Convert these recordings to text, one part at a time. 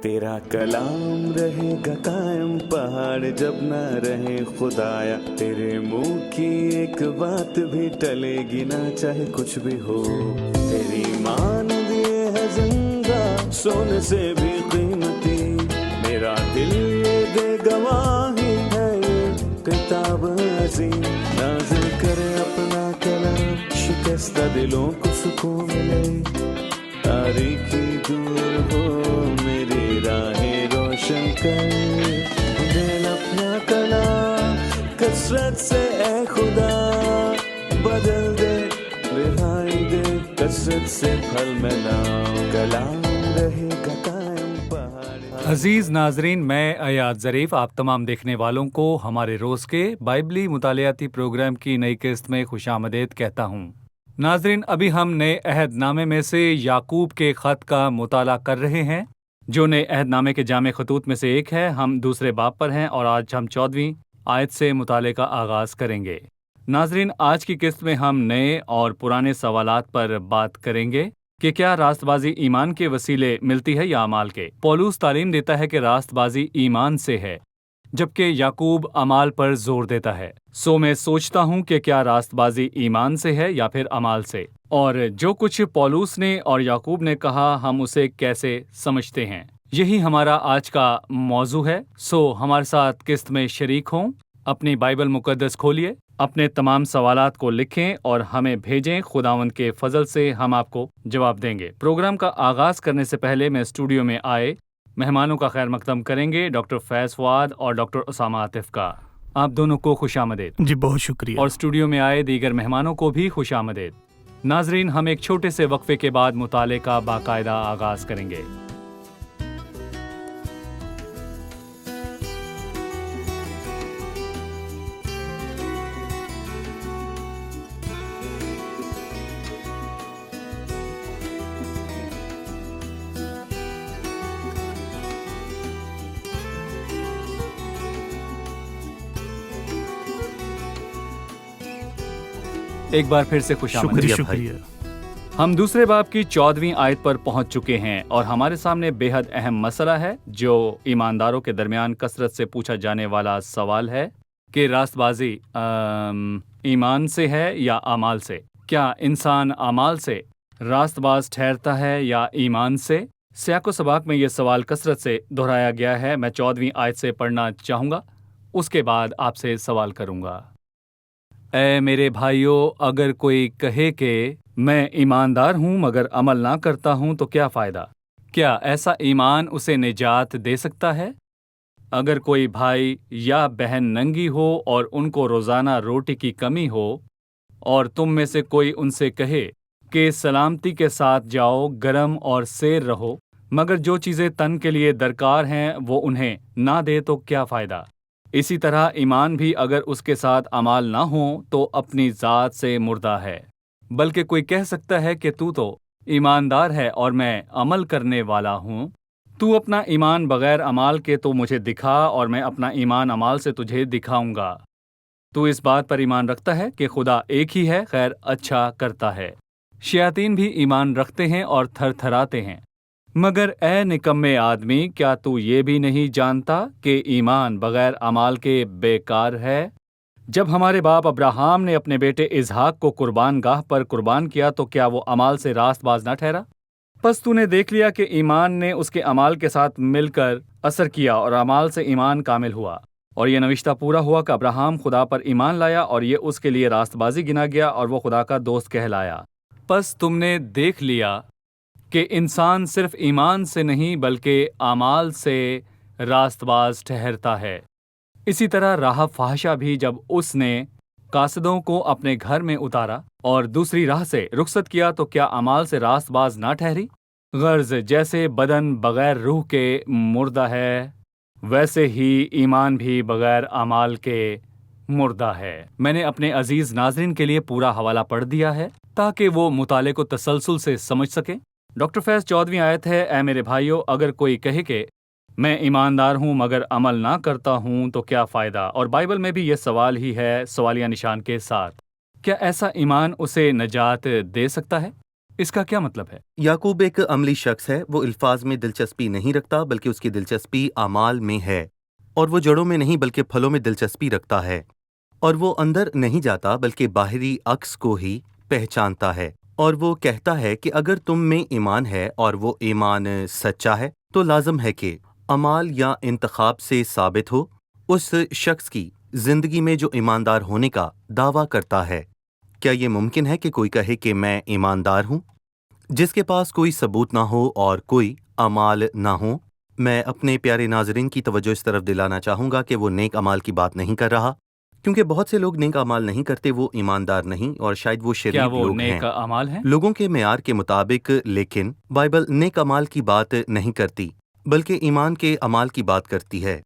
تیرا کلام رہے گا قائم پہاڑ جب نہ رہے خدایا، تیرے منہ کی ایک بات بھی ٹلے گی نہ چاہے کچھ بھی ہو، تیری مان دیے ہے زندہ سونے سے بھی قیمتی، میرا دل یہ دے گواہی ہے یہ کتاب عظیم، نازل کرے اپنا کلام شکستہ دلوں کو سکون ملے، تاریکی دور ہو میری راہیں روشن کر، دل اپنا کلام کثرت سے اے خدا بدل دے، رہائی دے کثرت سے پھل ملا، کلام رہے گا قائم پہاڑ۔ عزیز ناظرین، میں ایاد ظریف آپ تمام دیکھنے والوں کو ہمارے روز کے بائبلی مطالعاتی پروگرام کی نئی قسط میں خوش آمدید کہتا ہوں۔ ناظرین، ابھی ہم نئے عہد نامے میں سے یعقوب کے خط کا مطالعہ کر رہے ہیں، جو نئے عہد نامے کے جامع خطوط میں سے ایک ہے۔ ہم دوسرے باب پر ہیں اور آج ہم 14ویں آیت سے مطالعے کا آغاز کریں گے۔ ناظرین، آج کی قسط میں ہم نئے اور پرانے سوالات پر بات کریں گے کہ کیا راست بازی ایمان کے وسیلے ملتی ہے یا اعمال کے۔ پولس تعلیم دیتا ہے کہ راست بازی ایمان سے ہے، جبکہ یعقوب اعمال پر زور دیتا ہے۔ میں سوچتا ہوں کہ کیا راست بازی ایمان سے ہے یا پھر اعمال سے، اور جو کچھ پولس نے اور یعقوب نے کہا ہم اسے کیسے سمجھتے ہیں، یہی ہمارا آج کا موضوع ہے۔ ہمارے ساتھ قسط میں شریک ہوں، اپنی بائبل مقدس کھولیے، اپنے تمام سوالات کو لکھیں اور ہمیں بھیجیں۔ خداوند کے فضل سے ہم آپ کو جواب دیں گے۔ پروگرام کا آغاز کرنے سے پہلے میں اسٹوڈیو میں آئے مہمانوں کا خیر مقدم کریں گے، ڈاکٹر فیض فواد اور ڈاکٹر اسامہ عاطف کا۔ آپ دونوں کو خوش آمدید۔ جی بہت شکریہ۔ اور اسٹوڈیو میں آئے دیگر مہمانوں کو بھی خوش آمدید۔ ناظرین، ہم ایک چھوٹے سے وقفے کے بعد مطالعے کا باقاعدہ آغاز کریں گے۔ ایک بار پھر سے خوش آمدید۔ شکریہ۔ ہم دوسرے باب کی 14ویں آیت پر پہنچ چکے ہیں اور ہمارے سامنے بے حد اہم مسئلہ ہے جو ایمانداروں کے درمیان کثرت سے پوچھا جانے والا سوال ہے کہ راست بازی ایمان سے ہے یا اعمال سے۔ کیا انسان اعمال سے راست باز ٹھہرتا ہے یا ایمان سے؟ سیاق و سباق میں یہ سوال کثرت سے دہرایا گیا ہے۔ میں 14ویں آیت سے پڑھنا چاہوں گا، اس کے بعد آپ سے سوال کروں گا۔ اے میرے بھائیو، اگر کوئی کہے کہ میں ایماندار ہوں مگر عمل نہ کرتا ہوں تو کیا فائدہ؟ کیا ایسا ایمان اسے نجات دے سکتا ہے؟ اگر کوئی بھائی یا بہن ننگی ہو اور ان کو روزانہ روٹی کی کمی ہو، اور تم میں سے کوئی ان سے کہے کہ سلامتی کے ساتھ جاؤ، گرم اور سیر رہو، مگر جو چیزیں تن کے لیے درکار ہیں وہ انہیں نہ دے تو کیا فائدہ؟ اسی طرح ایمان بھی اگر اس کے ساتھ اعمال نہ ہوں تو اپنی ذات سے مردہ ہے۔ بلکہ کوئی کہہ سکتا ہے کہ تو ایماندار ہے اور میں عمل کرنے والا ہوں۔ تو اپنا ایمان بغیر اعمال کے تو مجھے دکھا اور میں اپنا ایمان اعمال سے تجھے دکھاؤں گا۔ تو اس بات پر ایمان رکھتا ہے کہ خدا ایک ہی ہے، خیر اچھا کرتا ہے۔ شیاطین بھی ایمان رکھتے ہیں اور تھر تھراتے ہیں۔ مگر اے نکمے آدمی، کیا تو یہ بھی نہیں جانتا کہ ایمان بغیر اعمال کے بیکار ہے؟ جب ہمارے باپ ابراہام نے اپنے بیٹے اسحاق کو قربان گاہ پر قربان کیا تو کیا وہ اعمال سے راست باز نہ ٹھہرا؟ پس تو نے دیکھ لیا کہ ایمان نے اس کے اعمال کے ساتھ مل کر اثر کیا اور اعمال سے ایمان کامل ہوا، اور یہ نوشتہ پورا ہوا کہ ابراہام خدا پر ایمان لایا اور یہ اس کے لیے راست بازی گنا گیا اور وہ خدا کا دوست کہلایا۔ پس تم نے دیکھ لیا کہ انسان صرف ایمان سے نہیں بلکہ اعمال سے راست باز ٹھہرتا ہے۔ اسی طرح راہب فاحشہ بھی جب اس نے قاصدوں کو اپنے گھر میں اتارا اور دوسری راہ سے رخصت کیا تو کیا اعمال سے راست باز نہ ٹھہری؟ غرض جیسے بدن بغیر روح کے مردہ ہے، ویسے ہی ایمان بھی بغیر اعمال کے مردہ ہے۔ میں نے اپنے عزیز ناظرین کے لیے پورا حوالہ پڑھ دیا ہے تاکہ وہ مطالعے کو تسلسل سے سمجھ سکیں۔ ڈاکٹر فیض 14ویں آیت ہے، اے میرے بھائیو، اگر کوئی کہے کہ میں ایماندار ہوں مگر عمل نہ کرتا ہوں تو کیا فائدہ؟ اور بائبل میں بھی یہ سوال ہی ہے، سوالیہ نشان کے ساتھ۔ کیا ایسا ایمان اسے نجات دے سکتا ہے؟ اس کا کیا مطلب ہے؟ یعقوب ایک عملی شخص ہے، وہ الفاظ میں دلچسپی نہیں رکھتا بلکہ اس کی دلچسپی اعمال میں ہے، اور وہ جڑوں میں نہیں بلکہ پھلوں میں دلچسپی رکھتا ہے، اور وہ اندر نہیں جاتا بلکہ باہری عکس کو ہی پہچانتا ہے، اور وہ کہتا ہے کہ اگر تم میں ایمان ہے اور وہ ایمان سچا ہے تو لازم ہے کہ اعمال یا انتخاب سے ثابت ہو اس شخص کی زندگی میں جو ایماندار ہونے کا دعویٰ کرتا ہے۔ کیا یہ ممکن ہے کہ کوئی کہے کہ میں ایماندار ہوں جس کے پاس کوئی ثبوت نہ ہو اور کوئی اعمال نہ ہو؟ میں اپنے پیارے ناظرین کی توجہ اس طرف دلانا چاہوں گا کہ وہ نیک اعمال کی بات نہیں کر رہا، کیونکہ بہت سے لوگ نیک اعمال نہیں کرتے، وہ ایماندار نہیں اور شاید وہ کیا شریر وہ لوگ ہیں نیک اعمال ہیں؟ لوگوں کے معیار کے مطابق، لیکن بائبل نیک اعمال کی بات نہیں کرتی بلکہ ایمان کے اعمال کی بات کرتی ہے،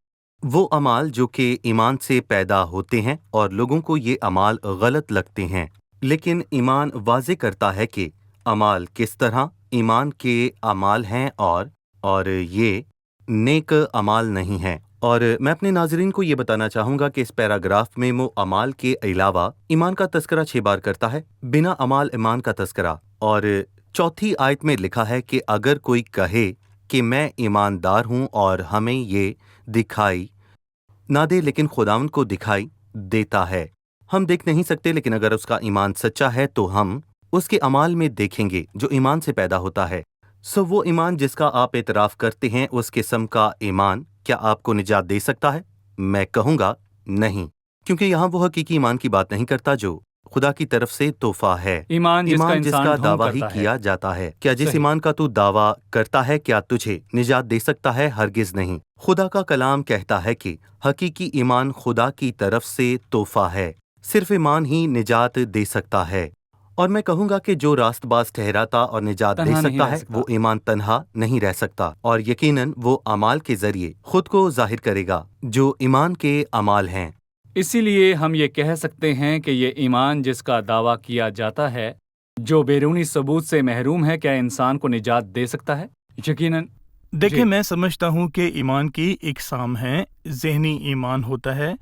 وہ اعمال جو کہ ایمان سے پیدا ہوتے ہیں اور لوگوں کو یہ اعمال غلط لگتے ہیں، لیکن ایمان واضح کرتا ہے کہ اعمال کس طرح ایمان کے اعمال ہیں اور یہ نیک اعمال نہیں ہیں۔ اور میں اپنے ناظرین کو یہ بتانا چاہوں گا کہ اس پیراگراف میں وہ اعمال کے علاوہ ایمان کا تذکرہ 6 بار کرتا ہے، بنا اعمال ایمان کا تذکرہ، اور 4 آیت میں لکھا ہے کہ اگر کوئی کہے کہ میں ایماندار ہوں اور ہمیں یہ دکھائی نہ دے لیکن خداوند کو دکھائی دیتا ہے، ہم دیکھ نہیں سکتے، لیکن اگر اس کا ایمان سچا ہے تو ہم اس کے اعمال میں دیکھیں گے جو ایمان سے پیدا ہوتا ہے۔ وہ ایمان جس کا آپ اعتراف کرتے ہیں، اس قسم کا ایمان کیا آپ کو نجات دے سکتا ہے؟ میں کہوں گا نہیں، کیونکہ یہاں وہ حقیقی ایمان کی بات نہیں کرتا جو خدا کی طرف سے تحفہ ہے، ایمان جس کا جس انسان کا ڈھونڈ دعویٰ ہی کرتا ہے۔ کیا جاتا ہے۔ کیا جس صحیح۔ ایمان کا تو دعویٰ کرتا ہے کیا تجھے نجات دے سکتا ہے؟ ہرگز نہیں۔ خدا کا کلام کہتا ہے کہ حقیقی ایمان خدا کی طرف سے تحفہ ہے، صرف ایمان ہی نجات دے سکتا ہے، اور میں کہوں گا کہ جو راست باز ٹھہراتا اور نجات دے تنہا نہیں سکتا رہ ہے سکتا۔ وہ ایمان تنہا نہیں رہ سکتا، اور یقیناً وہ اعمال کے ذریعے خود کو ظاہر کرے گا جو ایمان کے اعمال ہیں۔ اسی لیے ہم یہ کہہ سکتے ہیں کہ یہ ایمان جس کا دعویٰ کیا جاتا ہے جو بیرونی ثبوت سے محروم ہے، کیا انسان کو نجات دے سکتا ہے؟ یقیناً۔ دیکھیں، جی۔ میں سمجھتا ہوں کہ ایمان کی اقسام ہے۔ ذہنی ایمان ہوتا ہے،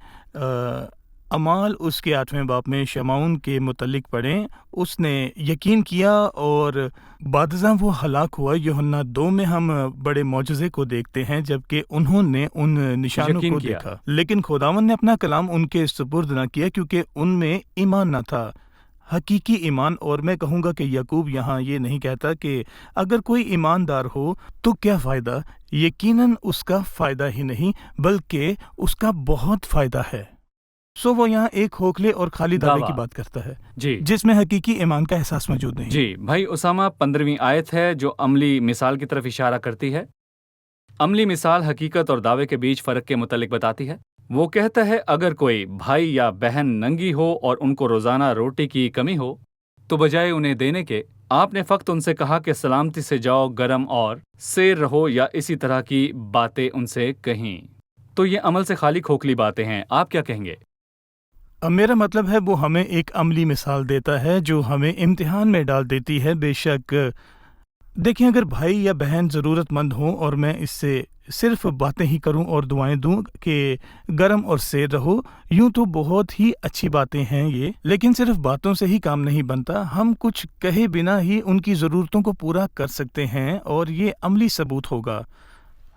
اعمال اس کے 8ویں باب میں شمعون کے متعلق پڑھیں، اس نے یقین کیا اور بعد ازاں وہ ہلاک ہوا۔ یوحنا 2 میں ہم بڑے معجزے کو دیکھتے ہیں جبکہ انہوں نے ان نشانوں یقین کو کیا۔ دیکھا، لیکن خداوند نے اپنا کلام ان کے سپرد نہ کیا کیونکہ ان میں ایمان نہ تھا، حقیقی ایمان۔ اور میں کہوں گا کہ یعقوب یہاں یہ نہیں کہتا کہ اگر کوئی ایماندار ہو تو کیا فائدہ، یقیناً اس کا فائدہ ہی نہیں بلکہ اس کا بہت فائدہ ہے۔ وہ یہاں ایک کھوکھلے اور خالی دعوے دعویٰ۔ کی بات کرتا ہے جی جس میں حقیقی ایمان کا احساس موجود نہیں۔ جی بھائی اسامہ، 15ویں آیت ہے جو عملی مثال کی طرف اشارہ کرتی ہے۔ عملی مثال حقیقت اور دعوے کے بیچ فرق کے متعلق بتاتی ہے۔ وہ کہتا ہے اگر کوئی بھائی یا بہن ننگی ہو اور ان کو روزانہ روٹی کی کمی ہو تو بجائے انہیں دینے کے آپ نے فقط ان سے کہا کہ سلامتی سے جاؤ، گرم اور سیر رہو، یا اسی طرح کی باتیں ان سے کہیں، تو یہ عمل سے خالی کھوکھلی باتیں ہیں۔ آپ کیا کہیں گے؟ میرا مطلب ہے وہ ہمیں ایک عملی مثال دیتا ہے جو ہمیں امتحان میں ڈال دیتی ہے۔ بے شک دیکھیں، اگر بھائی یا بہن ضرورت مند ہوں اور میں اس سے صرف باتیں ہی کروں اور دعائیں دوں کہ گرم اور سیر رہو، یوں تو بہت ہی اچھی باتیں ہیں یہ، لیکن صرف باتوں سے ہی کام نہیں بنتا۔ ہم کچھ کہے بنا ہی ان کی ضرورتوں کو پورا کر سکتے ہیں اور یہ عملی ثبوت ہوگا۔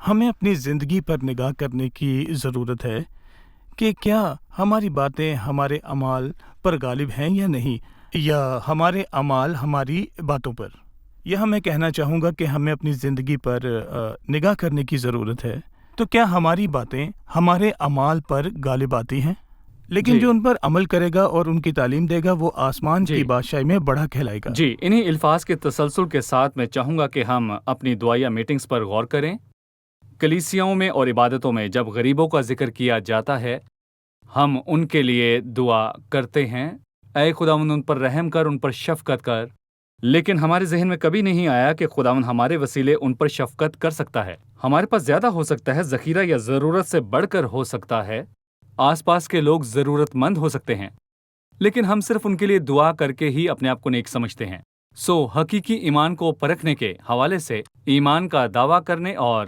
ہمیں اپنی زندگی پر نگاہ کرنے کی ضرورت ہے کہ کیا ہماری باتیں ہمارے اعمال پر غالب ہیں یا نہیں، یا ہمارے اعمال ہماری باتوں پر۔ یہاں میں کہنا چاہوں گا کہ ہمیں اپنی زندگی پر نگاہ کرنے کی ضرورت ہے، تو کیا ہماری باتیں ہمارے اعمال پر غالب آتی ہیں؟ لیکن جی۔ جو ان پر عمل کرے گا اور ان کی تعلیم دے گا وہ آسمان جی۔ کی بادشاہی میں بڑا کہلائے گا۔ جی، انہی الفاظ کے تسلسل کے ساتھ میں چاہوں گا کہ ہم اپنی دعائیا میٹنگز پر غور کریں۔ کلیسیاؤں میں اور عبادتوں میں جب غریبوں کا ذکر کیا جاتا ہے ہم ان کے لیے دعا کرتے ہیں، اے خداوند ان پر رحم کر، ان پر شفقت کر، لیکن ہمارے ذہن میں کبھی نہیں آیا کہ خداوند ہمارے وسیلے ان پر شفقت کر سکتا ہے۔ ہمارے پاس زیادہ ہو سکتا ہے، ذخیرہ یا ضرورت سے بڑھ کر ہو سکتا ہے، آس پاس کے لوگ ضرورت مند ہو سکتے ہیں، لیکن ہم صرف ان کے لیے دعا کر کے ہی اپنے آپ کو نیک سمجھتے ہیں۔ حقیقی ایمان کو پرکھنے کے حوالے سے ایمان کا دعویٰ کرنے اور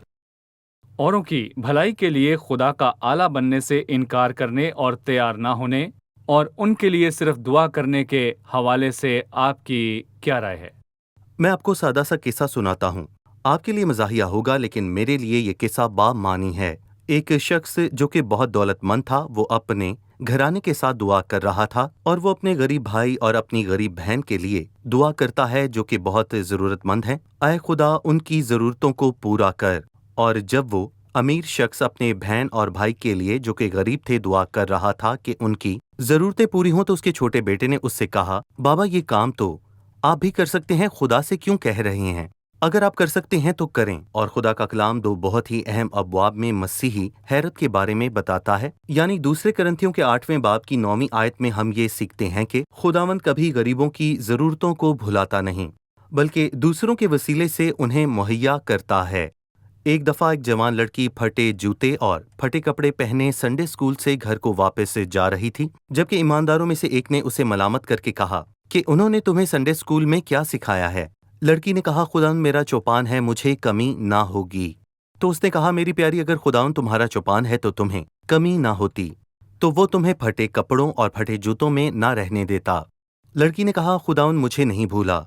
اوروں کی بھلائی کے لیے خدا کا آلہ بننے سے انکار کرنے اور تیار نہ ہونے، اور ان کے لیے صرف دعا کرنے کے حوالے سے آپ کی کیا رائے ہے؟ میں آپ کو سادہ سا قصہ سناتا ہوں. آپ کے لیے مزاحیہ ہوگا لیکن میرے لیے یہ قصہ بامعنی ہے. ایک شخص جو کہ بہت دولت مند تھا، وہ اپنے گھرانے کے ساتھ دعا کر رہا تھا اور وہ اپنے غریب بھائی اور اپنی غریب بہن کے لیے دعا کرتا ہے جو کہ بہت ضرورت مند ہیں. اے خدا ان کی ضرورتوں کو پورا کر. اور جب وہ امیر شخص اپنے بہن اور بھائی کے لیے جو کہ غریب تھے دعا کر رہا تھا کہ ان کی ضرورتیں پوری ہوں، تو اس کے چھوٹے بیٹے نے اس سے کہا، بابا یہ کام تو آپ بھی کر سکتے ہیں، خدا سے کیوں کہہ رہے ہیں؟ اگر آپ کر سکتے ہیں تو کریں. اور خدا کا کلام دو بہت ہی اہم ابواب میں مسیحی حیرت کے بارے میں بتاتا ہے. یعنی دوسرے کرنتھیوں کے 8ویں باب کی 9ویں آیت میں ہم یہ سیکھتے ہیں کہ خداوند کبھی غریبوں کی ضرورتوں کو بھلاتا نہیں بلکہ دوسروں کے وسیلے سے انہیں مہیا کرتا ہے. ایک دفعہ ایک جوان لڑکی پھٹے جوتے اور پھٹے کپڑے پہنے سنڈے اسکول سے گھر کو واپس جا رہی تھی، جبکہ ایمانداروں میں سے ایک نے اسے ملامت کر کے کہا کہ انہوں نے تمہیں سنڈے اسکول میں کیا سکھایا ہے؟ لڑکی نے کہا، خداوند میرا چوپان ہے، مجھے کمی نہ ہوگی. تو اس نے کہا، میری پیاری، اگر خداوند تمہارا چوپان ہے تو تمہیں کمی نہ ہوتی تو وہ تمہیں پھٹے کپڑوں اور پھٹے جوتوں میں نہ رہنے دیتا. لڑکی نے کہا، خداوند مجھے نہیں بھولا،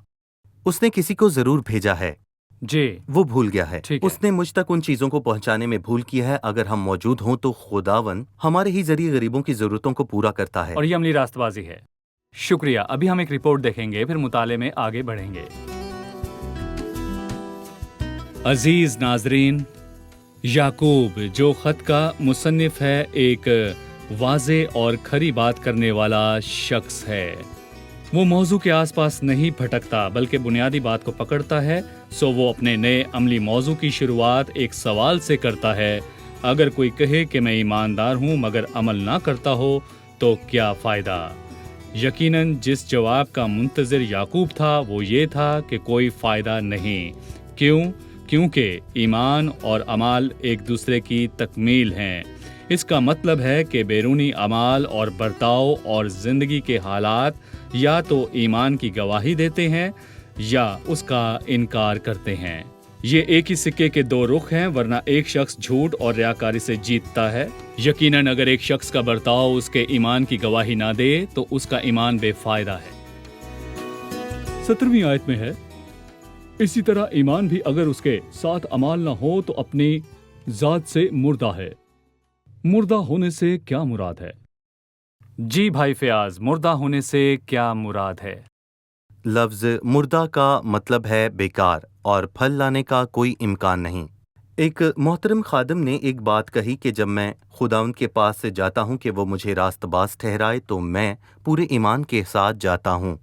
اس نے کسی کو ضرور بھیجا ہے. جی وہ بھول گیا ہے، ٹھیک ہے. اس نے مجھ تک ان چیزوں کو پہنچانے میں بھول کیا ہے. اگر ہم موجود ہوں تو خداوند ہمارے ہی ذریعے غریبوں کی ضرورتوں کو پورا کرتا ہے. اور یہ عملی راست بازی ہے. شکریہ. ابھی ہم ایک رپورٹ دیکھیں گے، پھر مطالعے میں آگے بڑھیں گے. عزیز ناظرین، یعقوب جو خط کا مصنف ہے ایک واضح اور کھری بات کرنے والا شخص ہے. وہ موضوع کے آس پاس نہیں پھٹکتا بلکہ بنیادی بات کو پکڑتا ہے. سو وہ اپنے نئے عملی موضوع کی شروعات ایک سوال سے کرتا ہے، اگر کوئی کہے کہ میں ایماندار ہوں مگر عمل نہ کرتا ہو تو کیا فائدہ؟ یقیناً جس جواب کا منتظر یعقوب تھا وہ یہ تھا کہ کوئی فائدہ نہیں. کیونکہ ایمان اور اعمال ایک دوسرے کی تکمیل ہیں. اس کا مطلب ہے کہ بیرونی اعمال اور برتاؤ اور زندگی کے حالات یا تو ایمان کی گواہی دیتے ہیں یا اس کا انکار کرتے ہیں. یہ ایک ہی سکے کے دو رخ ہیں، ورنہ ایک شخص جھوٹ اور ریاکاری سے جیتتا ہے. یقیناً اگر ایک شخص کا برتاؤ اس کے ایمان کی گواہی نہ دے تو اس کا ایمان بے فائدہ ہے. 17ویں آیت میں ہے، اسی طرح ایمان بھی اگر اس کے ساتھ اعمال نہ ہو تو اپنی ذات سے مردہ ہے. مردہ ہونے سے کیا مراد ہے؟ جی بھائی فیاض، مردہ ہونے سے کیا مراد ہے؟ لفظ مردہ کا مطلب ہے بیکار اور پھل لانے کا کوئی امکان نہیں. ایک محترم خادم نے ایک بات کہی کہ جب میں خداوند کے پاس سے جاتا ہوں کہ وہ مجھے راست باز ٹھہرائے تو میں پورے ایمان کے ساتھ جاتا ہوں.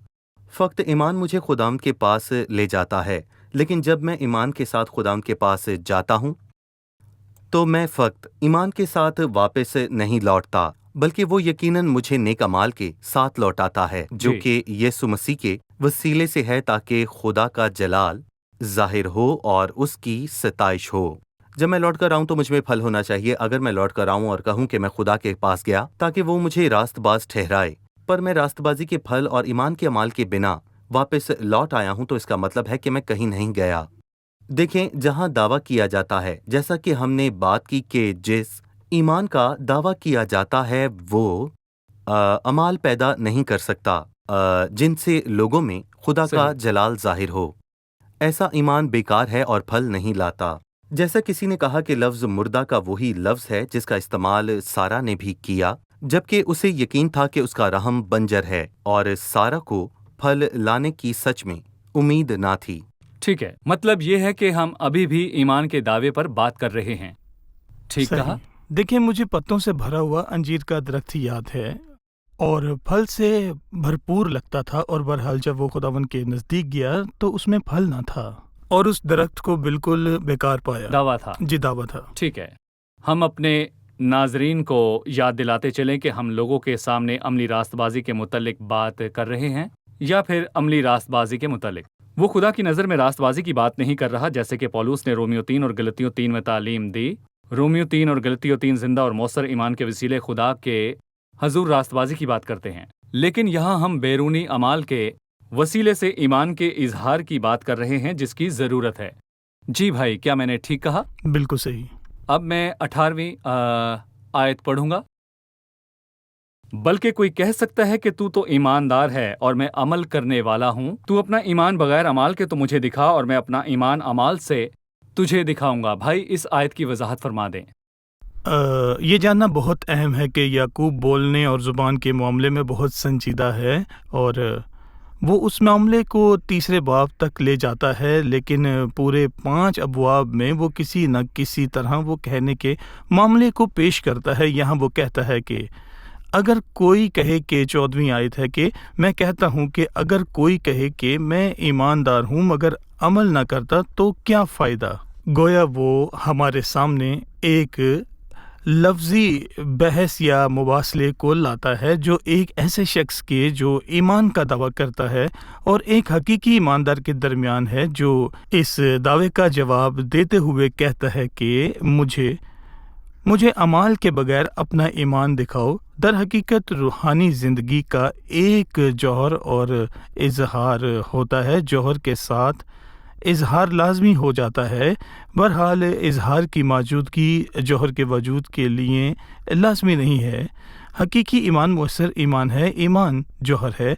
فقط ایمان مجھے خداوند کے پاس لے جاتا ہے، لیکن جب میں ایمان کے ساتھ خداوند کے پاس جاتا ہوں تو میں فقط ایمان کے ساتھ واپس نہیں لوٹتا بلکہ وہ یقیناً مجھے نیک اعمال کے ساتھ لوٹاتا ہے جو کہ یسوع مسیح کے وسیلے سے ہے، تاکہ خدا کا جلال ظاہر ہو اور اس کی ستائش ہو. جب میں لوٹ کر آؤں تو مجھ میں پھل ہونا چاہیے. اگر میں لوٹ کر آؤں اور کہوں کہ میں خدا کے پاس گیا تاکہ وہ مجھے راست باز ٹھہرائے، پر میں راست بازی کے پھل اور ایمان کے اعمال کے بنا واپس لوٹ آیا ہوں، تو اس کا مطلب ہے کہ میں کہیں نہیں گیا. دیکھیں، جہاں دعویٰ کیا جاتا ہے، جیسا کہ ہم نے بات کی کہ جس ایمان کا دعویٰ کیا جاتا ہے وہ اعمال پیدا نہیں کر سکتا جن سے لوگوں میں خدا کا جلال ظاہر ہو. ایسا ایمان بیکار ہے اور پھل نہیں لاتا. جیسا کسی نے کہا کہ لفظ مردہ کا وہی لفظ ہے جس کا استعمال سارا نے بھی کیا، جبکہ اسے یقین تھا کہ اس کا رحم بنجر ہے اور سارا کو پھل لانے کی سچ میں امید نہ تھی. ٹھیک ہے، مطلب یہ ہے کہ ہم ابھی بھی ایمان کے دعوے پر بات کر رہے ہیں. ٹھیک کہا؟ دیکھیں، مجھے پتوں سے بھرا ہوا انجیر کا درخت یاد ہے اور پھل سے بھرپور لگتا تھا، اور بہرحال جب وہ خداوند کے نزدیک گیا تو اس میں پھل نہ تھا اور اس درخت کو بالکل بیکار پایا. دعویٰ تھا. جی، دعویٰ تھا. ٹھیک ہے، ہم اپنے ناظرین کو یاد دلاتے چلیں کہ ہم لوگوں کے سامنے عملی راست بازی کے متعلق بات کر رہے ہیں یا پھر عملی راست بازی کے متعلق. وہ خدا کی نظر میں راست بازی کی بات نہیں کر رہا، جیسے کہ پولوس نے رومیو 3 اور گلتیوں 3 میں تعلیم دی. رومیو 3 اور گلتیوں 3 زندہ اور مؤثر ایمان کے وسیلے خدا کے حضور راست بازی کی بات کرتے ہیں، لیکن یہاں ہم بیرونی اعمال کے وسیلے سے ایمان کے اظہار کی بات کر رہے ہیں جس کی ضرورت ہے. جی بھائی، کیا میں نے ٹھیک کہا؟ بالکل صحیح. اب میں 18ویں آیت پڑھوں گا. بلکہ کوئی کہہ سکتا ہے کہ تو ایماندار ہے اور میں عمل کرنے والا ہوں. تو اپنا ایمان بغیر عمال کے تو مجھے دکھا اور میں اپنا ایمان عمال سے تجھے دکھاؤں گا. بھائی اس آیت کی وضاحت فرما دیں. یہ جاننا بہت اہم ہے کہ یعقوب بولنے اور زبان کے معاملے میں بہت سنجیدہ ہے، اور وہ اس معاملے کو تیسرے باب تک لے جاتا ہے، لیکن پورے 5 ابواب میں وہ کسی نہ کسی طرح وہ کہنے کے معاملے کو پیش کرتا ہے. یہاں وہ کہتا ہے کہ اگر کوئی کہے کہ 14ویں آیت ہے کہ میں کہتا ہوں کہ اگر کوئی کہے کہ میں ایماندار ہوں مگر عمل نہ کرتا تو کیا فائدہ. گویا وہ ہمارے سامنے ایک لفظی بحث یا مواصلے کو لاتا ہے جو ایک ایسے شخص کے جو ایمان کا دعویٰ کرتا ہے اور ایک حقیقی ایماندار کے درمیان ہے جو اس دعوے کا جواب دیتے ہوئے کہتا ہے کہ مجھے اعمال کے بغیر اپنا ایمان دکھاؤ. در حقیقت روحانی زندگی کا ایک جوہر اور اظہار ہوتا ہے، جوہر کے ساتھ اظہار لازمی ہو جاتا ہے. بہرحال اظہار کی موجودگی جوہر کے وجود کے لیے لازمی نہیں ہے. حقیقی ایمان مؤثر ایمان ہے، ایمان جوہر ہے،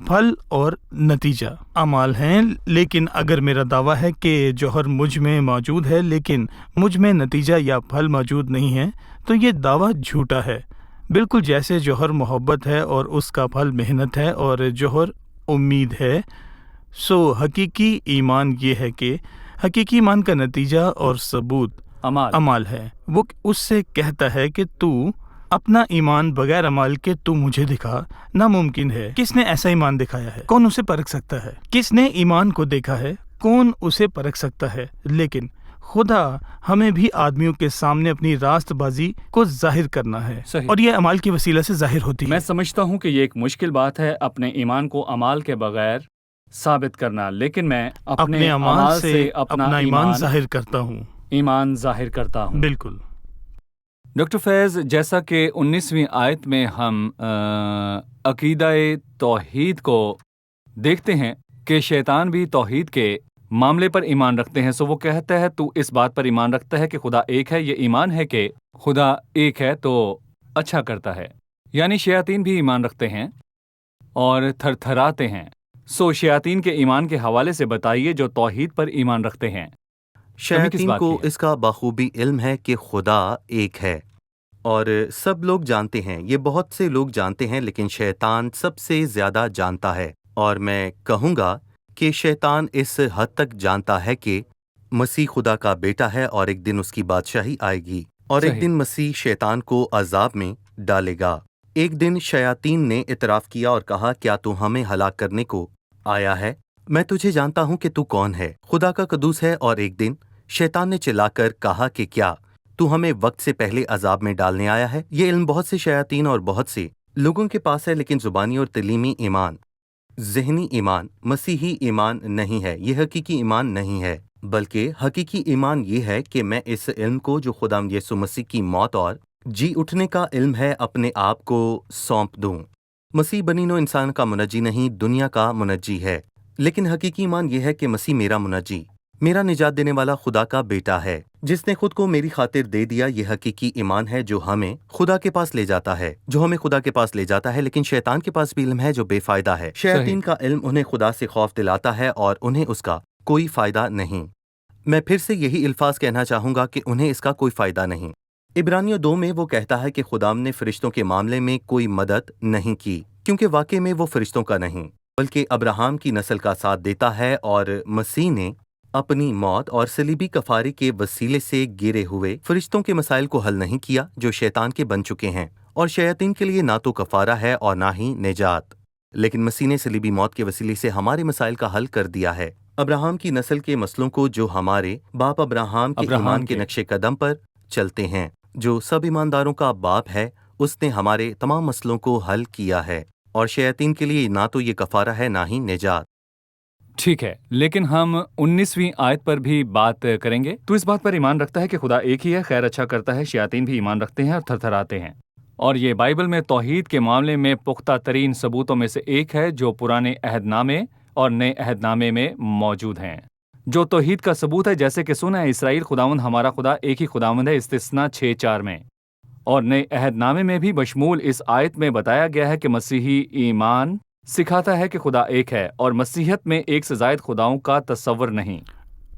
پھل اور نتیجہ اعمال ہیں. لیکن اگر میرا دعویٰ ہے کہ جوہر مجھ میں موجود ہے لیکن مجھ میں نتیجہ یا پھل موجود نہیں ہے تو یہ دعویٰ جھوٹا ہے. بالکل جیسے جوہر محبت ہے اور اس کا پھل محنت ہے اور جوہر امید ہے. سو حقیقی ایمان یہ ہے کہ حقیقی ایمان کا نتیجہ اور ثبوت عمال ہے. وہ اس سے کہتا ہے کہ تو اپنا ایمان بغیر عمال کے تو مجھے دکھا. ناممکن ہے. کس نے ایسا ایمان دکھایا ہے؟ کون اسے پرکھ سکتا ہے؟ کس نے ایمان کو دیکھا ہے؟ کون اسے پرکھ سکتا ہے؟ لیکن خدا ہمیں بھی آدمیوں کے سامنے اپنی راست بازی کو ظاہر کرنا ہے. صحیح. اور یہ عمال کی وسیلہ سے ظاہر ہوتی ہے. میں سمجھتا ہوں کہ یہ ایک مشکل بات ہے اپنے ایمان کو عمال کے بغیر ثابت کرنا، لیکن میں اپنے عمال سے اپنا ایمان ظاہر کرتا ہوں. بالکل. ڈاکٹر فیض، جیسا کہ 19ویں آیت میں ہم عقیدہ توحید کو دیکھتے ہیں کہ شیطان بھی توحید کے معاملے پر ایمان رکھتے ہیں. سو وہ کہتا ہے تو اس بات پر ایمان رکھتا ہے کہ خدا ایک ہے. یہ ایمان ہے کہ خدا ایک ہے تو اچھا کرتا ہے. یعنی شیاطین بھی ایمان رکھتے ہیں اور تھر تھراتے ہیں. سو شیاطین کے ایمان کے حوالے سے بتائیے جو توحید پر ایمان رکھتے ہیں. شیاطین کو اس کا بخوبی علم ہے کہ خدا ایک ہے، اور سب لوگ جانتے ہیں، یہ بہت سے لوگ جانتے ہیں، لیکن شیطان سب سے زیادہ جانتا ہے. اور میں کہوں گا کہ شیطان اس حد تک جانتا ہے کہ مسیح خدا کا بیٹا ہے اور ایک دن اس کی بادشاہی آئے گی، اور ایک دن مسیح شیطان کو عذاب میں ڈالے گا. ایک دن شیاطین نے اعتراف کیا اور کہا کیا تو ہمیں ہلاک کرنے کو آیا ہے؟ میں تجھے جانتا ہوں کہ تو کون ہے، خدا کا قدوس ہے. اور ایک دن شیطان نے چلا کر کہا کہ کیا تو ہمیں وقت سے پہلے عذاب میں ڈالنے آیا ہے؟ یہ علم بہت سے شیاطین اور بہت سے لوگوں کے پاس ہے، لیکن زبانی اور تعلیمی ایمان، ذہنی ایمان مسیحی ایمان نہیں ہے. یہ حقیقی ایمان نہیں ہے، بلکہ حقیقی ایمان یہ ہے کہ میں اس علم کو جو خدا یسوع مسیح کی موت اور جی اٹھنے کا علم ہے اپنے آپ کو سونپ دوں. مسیح بنی نوع انسان کا منجی نہیں، دنیا کا منجی ہے. لیکن حقیقی ایمان یہ ہے کہ مسیح میرا منجی، میرا نجات دینے والا خدا کا بیٹا ہے جس نے خود کو میری خاطر دے دیا. یہ حقیقی ایمان ہے جو ہمیں خدا کے پاس لے جاتا ہے، لیکن شیطان کے پاس بھی علم ہے جو بے فائدہ ہے. شیاطین کا علم انہیں خدا سے خوف دلاتا ہے اور انہیں اس کا کوئی فائدہ نہیں. میں پھر سے یہی الفاظ کہنا چاہوں گا کہ انہیں اس کا کوئی فائدہ نہیں. عبرانیوں 2 میں وہ کہتا ہے کہ خدا نے فرشتوں کے معاملے میں کوئی مدد نہیں کی، کیونکہ واقعے میں وہ فرشتوں کا نہیں بلکہ ابراہیم کی نسل کا ساتھ دیتا ہے. اور مسیح نے اپنی موت اور صلیبی کفارے کے وسیلے سے گرے ہوئے فرشتوں کے مسائل کو حل نہیں کیا جو شیطان کے بن چکے ہیں، اور شیاطین کے لیے نہ تو کفارہ ہے اور نہ ہی نجات، لیکن مسیح نے صلیبی موت کے وسیلے سے ہمارے مسائل کا حل کر دیا ہے. ابراہیم کی نسل کے مسئلوں کو جو ہمارے باپ ابراہیم کے ایمان کے نقش قدم پر چلتے ہیں، جو سب ایمانداروں کا باپ ہے، اس نے ہمارے تمام مسئلوں کو حل کیا ہے. اور شیاطین کے لیے نہ تو یہ کفارہ ہے نہ ہی نجات. ٹھیک ہے، لیکن ہم 19ویں آیت پر بھی بات کریں گے. تو اس بات پر ایمان رکھتا ہے کہ خدا ایک ہی ہے، خیر اچھا کرتا ہے. شیاطین بھی ایمان رکھتے ہیں اور تھر تھراتے ہیں. اور یہ بائبل میں توحید کے معاملے میں پختہ ترین ثبوتوں میں سے ایک ہے جو پرانے عہد نامے اور نئے عہد نامے میں موجود ہیں. جو توحید کا ثبوت ہے، جیسے کہ سنا ہے اسرائیل خداوند ہمارا خدا ایک ہی خداوند ہے، استثنا 6:4 میں. اور نئے عہد نامے میں بھی بشمول اس آیت میں بتایا گیا ہے کہ مسیحی ایمان سکھاتا ہے کہ خدا ایک ہے اور مسیحیت میں ایک سے زائد خداؤں کا تصور نہیں۔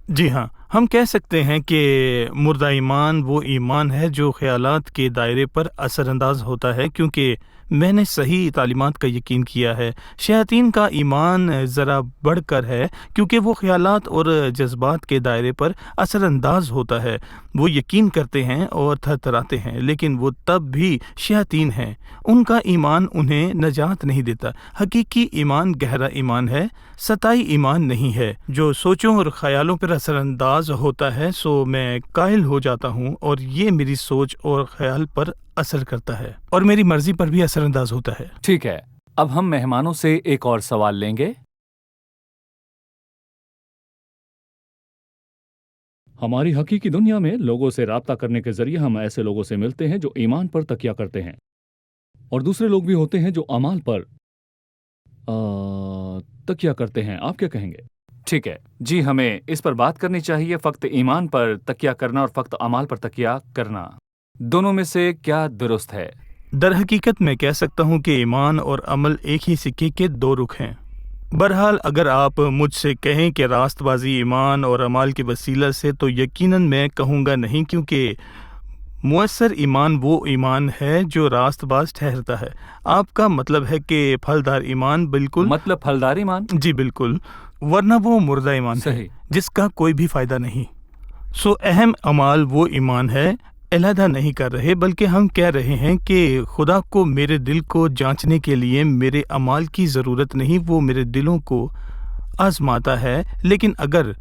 جی ہاں، ہم کہہ سکتے ہیں کہ مردہ ایمان وہ ایمان ہے جو خیالات کے دائرے پر اثر انداز ہوتا ہے، کیونکہ میں نے صحیح تعلیمات کا یقین کیا ہے۔ شیاطین کا ایمان ذرا بڑھ کر ہے، کیونکہ وہ خیالات اور جذبات کے دائرے پر اثر انداز ہوتا ہے۔ وہ یقین کرتے ہیں اور تھرتھراتے ہیں، لیکن وہ تب بھی شیاطین ہیں۔ ان کا ایمان انہیں نجات نہیں دیتا۔ حقیقی ایمان گہرا ایمان ہے، سطحی ایمان نہیں ہے جو سوچوں اور خیالوں پر اثر انداز ہوتا ہے۔ سو میں قائل ہو جاتا ہوں اور یہ میری سوچ اور خیال پر اثر کرتا ہے اور میری مرضی پر بھی اثر انداز ہوتا ہے۔ ٹھیک ہے، اب ہم مہمانوں سے ایک اور سوال لیں گے۔ ہماری حقیقی دنیا میں لوگوں سے رابطہ کرنے کے ذریعے ہم ایسے لوگوں سے ملتے ہیں جو ایمان پر تکیہ کرتے ہیں، اور دوسرے لوگ بھی ہوتے ہیں جو اعمال پر تکیہ کرتے ہیں۔ آپ کیا کہیں گے؟ ٹھیک ہے جی، ہمیں اس پر بات کرنی چاہیے، فقط ایمان پر تکیہ کرنا اور فقط اعمال پر تکیہ کرنا، دونوں میں سے کیا درست ہے؟ در حقیقت میں کہہ سکتا ہوں کہ ایمان اور عمل ایک ہی سکے کے دو رخ ہیں۔ بہرحال اگر آپ مجھ سے کہیں کہ راست بازی ایمان اور عمال کے وسیلہ سے، تو یقیناً میں کہوں گا نہیں، کیونکہ مؤثر ایمان وہ ایمان ہے جو راست باز ٹھہرتا ہے۔ آپ کا مطلب ہے کہ پھلدار ایمان؟ بالکل، مطلب پھلدار ایمان؟ جی بالکل، ورنہ وہ مردہ ایمان ہے صحیح۔ جس کا کوئی بھی فائدہ نہیں۔ سو اہم عمال وہ ایمان ہے، علیحدہ نہیں کر رہے، بلکہ ہم کہہ رہے ہیں کہ خدا کو میرے دل کو جانچنے کے لیے میرے اعمال کی ضرورت نہیں، وہ میرے دلوں کو آزماتا ہے۔ لیکن اگر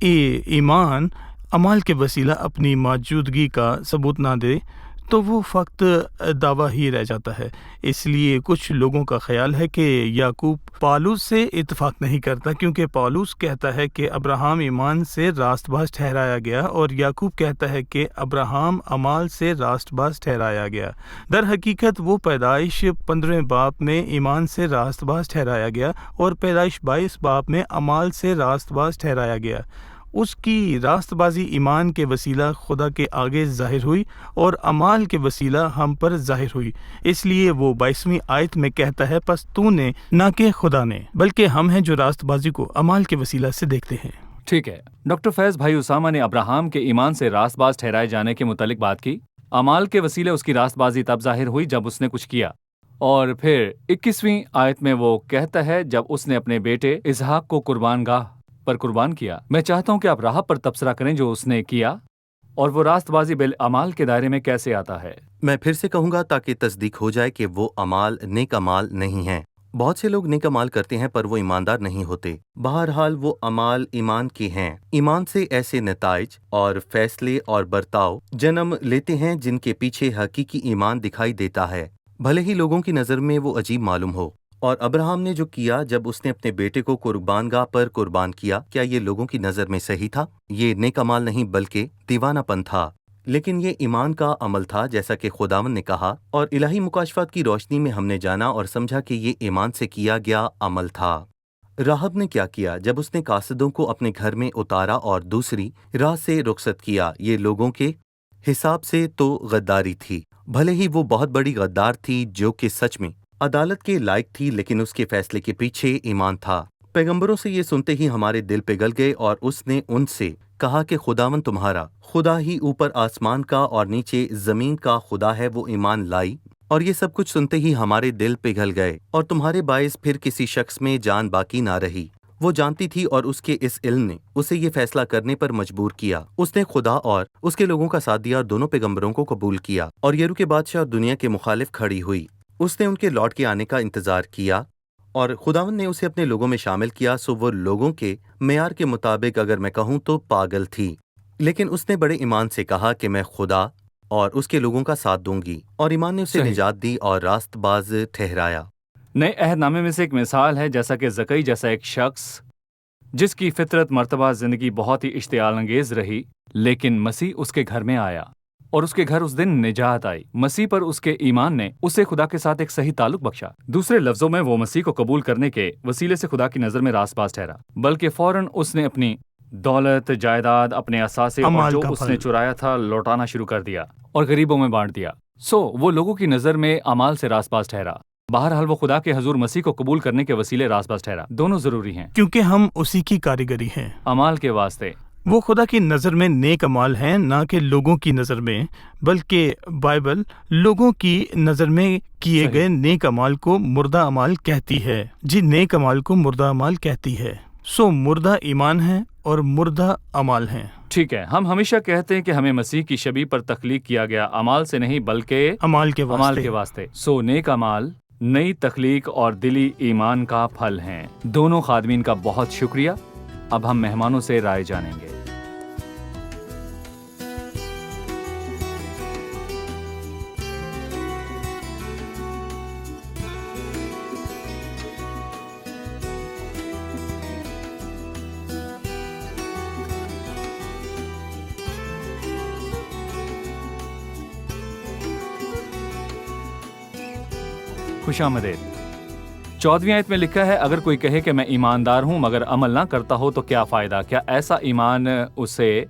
ایمان اعمال کے وسیلہ اپنی موجودگی کا ثبوت نہ دے تو وہ فقط دعویٰ ہی رہ جاتا ہے۔ اس لیے کچھ لوگوں کا خیال ہے کہ یعقوب پالوس سے اتفاق نہیں کرتا، کیونکہ پالوس کہتا ہے کہ ابراہیم ایمان سے راست باز ٹھہرایا گیا، اور یعقوب کہتا ہے کہ ابراہیم اعمال سے راست باز ٹھہرایا گیا۔ در حقیقت وہ پیدائش 15 باب میں ایمان سے راست باز ٹھہرایا گیا، اور پیدائش 22 باب میں اعمال سے راست باز ٹھہرایا گیا۔ اس کی راست بازی ایمان کے وسیلہ خدا کے آگے ظاہر ہوئی اور اعمال کے وسیلہ ہم پر ظاہر ہوئی۔ اس لیے وہ 22ویں آیت میں کہتا ہے، پس تو نے نہ کہ خدا نے، بلکہ ہم ہیں جو راست بازی کو اعمال کے وسیلہ سے دیکھتے ہیں۔ ٹھیک ہے، ڈاکٹر فیض بھائی اسامہ نے ابراہیم کے ایمان سے راست باز ٹھہرائے جانے کے متعلق بات کی۔ اعمال کے وسیلے اس کی راست بازی تب ظاہر ہوئی جب اس نے کچھ کیا، اور پھر 21ویں آیت میں وہ کہتا ہے جب اس نے اپنے بیٹے اسحاق کو قربان گاہ پر قربان کیا۔ میں چاہتا ہوں کہ آپ راہب پر تبصرہ کریں جو اس نے کیا، اور وہ راست بازی بالاعمال کے دائرے میں کیسے آتا ہے۔ میں پھر سے کہوں گا تاکہ تصدیق ہو جائے کہ وہ اعمال نیک اعمال نہیں ہیں۔ بہت سے لوگ نیک اعمال کرتے ہیں پر وہ ایماندار نہیں ہوتے۔ بہرحال وہ اعمال ایمان کے ہیں۔ ایمان سے ایسے نتائج اور فیصلے اور برتاؤ جنم لیتے ہیں جن کے پیچھے حقیقی ایمان دکھائی دیتا ہے، بھلے ہی لوگوں کی نظر میں وہ عجیب معلوم ہو۔ اور ابراہیم نے جو کیا جب اس نے اپنے بیٹے کو قربان گاہ پر قربان کیا، کیا یہ لوگوں کی نظر میں صحیح تھا؟ یہ نیک اعمال نہیں بلکہ دیوانہ پن تھا، لیکن یہ ایمان کا عمل تھا، جیسا کہ خداوند نے کہا، اور الہی مکاشفات کی روشنی میں ہم نے جانا اور سمجھا کہ یہ ایمان سے کیا گیا عمل تھا۔ راہب نے کیا کیا جب اس نے قاصدوں کو اپنے گھر میں اتارا اور دوسری راہ سے رخصت کیا؟ یہ لوگوں کے حساب سے تو غداری تھی، بھلے ہی وہ بہت بڑی غدار تھی جو کہ سچ میں عدالت کے لائق تھی، لیکن اس کے فیصلے کے پیچھے ایمان تھا۔ پیغمبروں سے یہ سنتے ہی ہمارے دل پگھل گئے، اور اس نے ان سے کہا کہ خداوند تمہارا خدا ہی اوپر آسمان کا اور نیچے زمین کا خدا ہے، وہ ایمان لائی۔ اور یہ سب کچھ سنتے ہی ہمارے دل پگھل گئے، اور تمہارے باعث پھر کسی شخص میں جان باقی نہ رہی۔ وہ جانتی تھی اور اس کے اس علم نے اسے یہ فیصلہ کرنے پر مجبور کیا۔ اس نے خدا اور اس کے لوگوں کا ساتھ دیا اور دونوں پیغمبروں کو قبول کیا، اور یرو کے بادشاہ اور دنیا کے مخالف کھڑی ہوئی۔ اس نے ان کے لوٹ کے آنے کا انتظار کیا، اور خداوند نے اسے اپنے لوگوں میں شامل کیا۔ سو وہ لوگوں کے معیار کے مطابق اگر میں کہوں تو پاگل تھی، لیکن اس نے بڑے ایمان سے کہا کہ میں خدا اور اس کے لوگوں کا ساتھ دوں گی، اور ایمان نے اسے صحیح۔ نجات دی اور راست باز ٹھہرایا۔ نئے عہد نامے میں سے ایک مثال ہے، جیسا کہ زکئی جیسا ایک شخص جس کی فطرت مرتبہ زندگی بہت ہی اشتعال انگیز رہی، لیکن مسیح اس کے گھر میں آیا اور اس کے گھر اس دن نجات آئی۔ مسیح پر اس کے ایمان نے اسے خدا کے ساتھ ایک صحیح تعلق بخشا۔ دوسرے لفظوں میں وہ مسیح کو قبول کرنے کے وسیلے سے خدا کی نظر میں راست باز ٹھہرا، بلکہ فوراً اس نے اپنی دولت، جائیداد، اپنے اثاثے اور جو اس نے چرایا تھا لوٹانا شروع کر دیا اور غریبوں میں بانٹ دیا۔ وہ لوگوں کی نظر میں اعمال سے راست باز ٹھہرا، بہرحال وہ خدا کے حضور مسیح کو قبول کرنے کے وسیلے راست باز ٹھہرا۔ دونوں ضروری ہیں کیونکہ ہم اسی کی کاریگری ہیں۔ اعمال کے واسطے وہ خدا کی نظر میں نیک اعمال ہیں، نہ کہ لوگوں کی نظر میں، بلکہ بائبل لوگوں کی نظر میں کیے صحیح۔ گئے نیک اعمال کو مردہ اعمال کہتی ہے۔ جی، نیک اعمال کو مردہ اعمال کہتی ہے۔ مردہ ایمان ہے اور مردہ اعمال ہیں۔ ٹھیک ہے، ہم ہمیشہ کہتے ہیں کہ ہمیں مسیح کی شبیہ پر تخلیق کیا گیا، اعمال سے نہیں بلکہ اعمال کے واسطے۔ نیک اعمال نئی تخلیق اور دلی ایمان کا پھل ہیں۔ دونوں خادمین کا بہت شکریہ۔ اب ہم مہمانوں سے رائے جانیں گے۔ خوش آمدید۔ 14ویں آیت میں لکھا ہے، اگر کوئی کہے کہ میں ایماندار ہوں مگر عمل نہ کرتا ہو تو کیا فائدہ؟ کیا ایسا ایمان اسے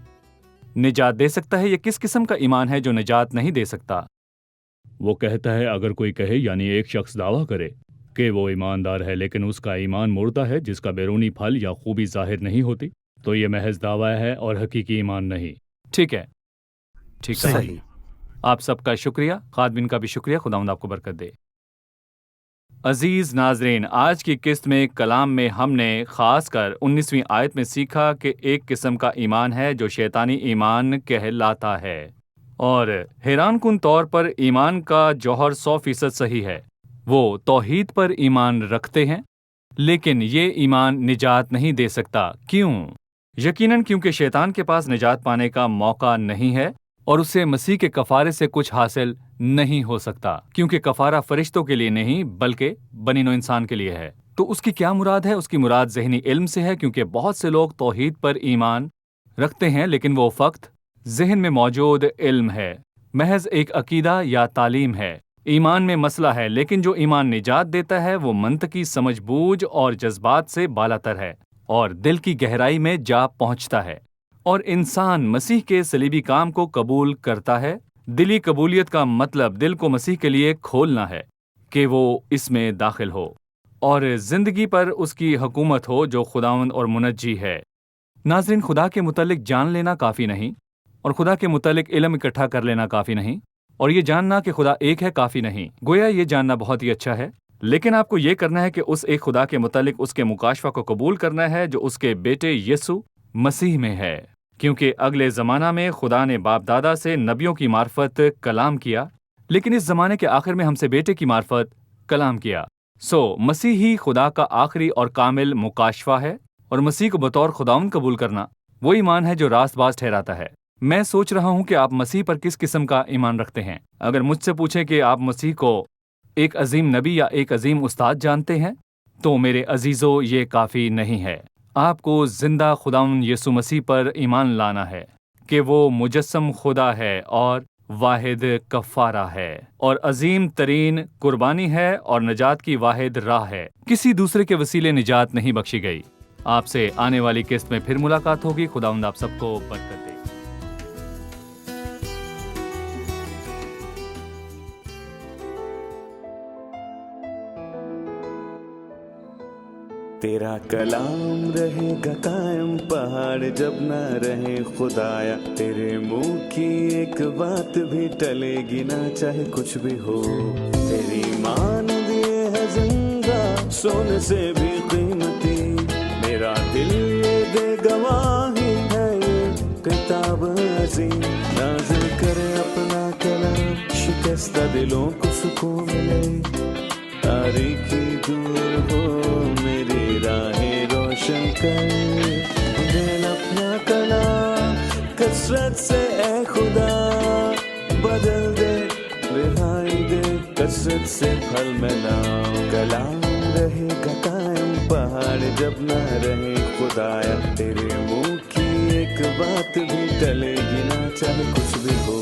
نجات دے سکتا ہے؟ یہ کس قسم کا ایمان ہے جو نجات نہیں دے سکتا؟ وہ کہتا ہے، اگر کوئی کہے، یعنی ایک شخص دعویٰ کرے کہ وہ ایماندار ہے لیکن اس کا ایمان مردہ ہے جس کا بیرونی پھل یا خوبی ظاہر نہیں ہوتی، تو یہ محض دعویٰ ہے اور حقیقی ایمان نہیں۔ ٹھیک ہے، ٹھیک ہے۔ صحیح۔ آپ سب کا شکریہ، خادمین کا بھی شکریہ، خداوند آپ کو برکت دے۔ عزیز ناظرین، آج کی قسط میں کلام میں ہم نے خاص کر 19ویں آیت میں سیکھا کہ ایک قسم کا ایمان ہے جو شیطانی ایمان کہلاتا ہے، اور حیران کن طور پر ایمان کا جوہر 100% صحیح ہے۔ وہ توحید پر ایمان رکھتے ہیں، لیکن یہ ایمان نجات نہیں دے سکتا۔ کیوں؟ یقیناً کیونکہ شیطان کے پاس نجات پانے کا موقع نہیں ہے اور اسے مسیح کے کفارے سے کچھ حاصل نہیں ہو سکتا، کیونکہ کفارہ فرشتوں کے لیے نہیں بلکہ بنی نوع انسان کے لیے ہے۔ تو اس کی کیا مراد ہے؟ اس کی مراد ذہنی علم سے ہے، کیونکہ بہت سے لوگ توحید پر ایمان رکھتے ہیں لیکن وہ فقط ذہن میں موجود علم ہے، محض ایک عقیدہ یا تعلیم ہے۔ ایمان میں مسئلہ ہے، لیکن جو ایمان نجات دیتا ہے وہ منطقی سمجھ بوجھ اور جذبات سے بالاتر ہے اور دل کی گہرائی میں جا پہنچتا ہے، اور انسان مسیح کے صلیبی کام کو قبول کرتا ہے۔ دلی قبولیت کا مطلب دل کو مسیح کے لیے کھولنا ہے کہ وہ اس میں داخل ہو اور زندگی پر اس کی حکومت ہو جو خداوند اور منجی ہے۔ ناظرین، خدا کے متعلق جان لینا کافی نہیں، اور خدا کے متعلق علم اکٹھا کر لینا کافی نہیں، اور یہ جاننا کہ خدا ایک ہے کافی نہیں۔ گویا یہ جاننا بہت ہی اچھا ہے، لیکن آپ کو یہ کرنا ہے کہ اس ایک خدا کے متعلق اس کے مکاشفہ کو قبول کرنا ہے جو اس کے بیٹے یسوع مسیح میں ہے، کیونکہ اگلے زمانہ میں خدا نے باپ دادا سے نبیوں کی معرفت کلام کیا، لیکن اس زمانے کے آخر میں ہم سے بیٹے کی معرفت کلام کیا۔ مسیح ہی خدا کا آخری اور کامل مکاشفہ ہے، اور مسیح کو بطور خداوند قبول کرنا وہ ایمان ہے جو راست باز ٹھہراتا ہے۔ میں سوچ رہا ہوں کہ آپ مسیح پر کس قسم کا ایمان رکھتے ہیں۔ اگر مجھ سے پوچھیں کہ آپ مسیح کو ایک عظیم نبی یا ایک عظیم استاد جانتے ہیں، تو میرے عزیزو یہ کافی نہیں ہے۔ آپ کو زندہ خداوند یسوع مسیح پر ایمان لانا ہے کہ وہ مجسم خدا ہے اور واحد کفارہ ہے اور عظیم ترین قربانی ہے اور نجات کی واحد راہ ہے۔ کسی دوسرے کے وسیلے نجات نہیں بخشی گئی۔ آپ سے آنے والی قسط میں پھر ملاقات ہوگی۔ خداوند آپ سب کو برکت دے۔ تیرا کلام رہے گا قائم، پہاڑ جب نہ رہے خدایا، تیرے منہ کی ایک بات بھی ٹلے گی نہ چاہے کچھ بھی ہو۔ تیری مان دیے ہے زندہ، سونے سے بھی قیمتی، میرا دل یہ دے گواہی ہے، یہ کتاب عظیم نازل کرے اپنا کلام، شکستہ دلوں کو سکون ملے، تاریکی دور ہو میری راہیں روشن کر، دل اپنا کلام کثرت سے اے خدا بدل دے، رہائی دے کثرت سے پھل میں لاؤ۔ کلام رہے گا قائم، پہاڑ جب نہ رہے خدایا، تیرے منہ کی ایک بات بھی ٹلے گی نہ چاہے کچھ بھی ہو۔